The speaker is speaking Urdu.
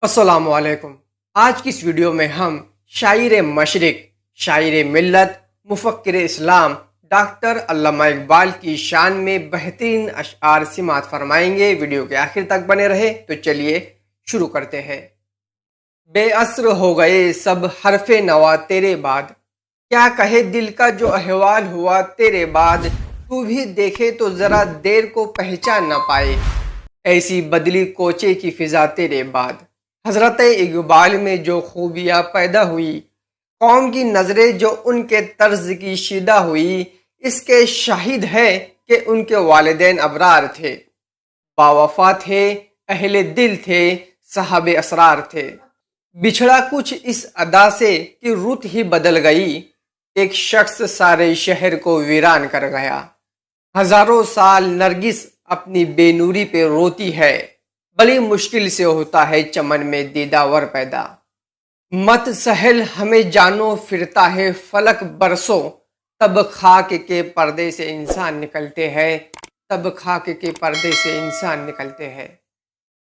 السلام علیکم۔ آج کی اس ویڈیو میں ہم شاعر مشرق، شاعر ملت، مفکر اسلام ڈاکٹر علامہ اقبال کی شان میں بہترین اشعار سماعت فرمائیں گے۔ ویڈیو کے آخر تک بنے رہے تو چلیے شروع کرتے ہیں۔ بے اثر ہو گئے سب حرف نوا تیرے بعد، کیا کہے دل کا جو احوال ہوا تیرے بعد، تو بھی دیکھے تو ذرا دیر کو پہچان نہ پائے، ایسی بدلی کوچے کی فضا تیرے بعد۔ حضرت اقبال میں جو خوبیاں پیدا ہوئی، قوم کی نظریں جو ان کے طرز کی شیدہ ہوئی، اس کے شاہد ہے کہ ان کے والدین ابرار تھے، باوفا تھے، اہل دل تھے، صاحب اسرار تھے۔ بچھڑا کچھ اس ادا سے کہ رت ہی بدل گئی، ایک شخص سارے شہر کو ویران کر گیا۔ ہزاروں سال نرگس اپنی بے نوری پہ روتی ہے، بڑی مشکل سے ہوتا ہے چمن میں دیداور پیدا۔ مت سہل ہمیں جانو پھرتا ہے فلک برسوں، تب خاک کے پردے سے انسان نکلتے ہیں، تب خاک کے پردے سے انسان نکلتے ہیں۔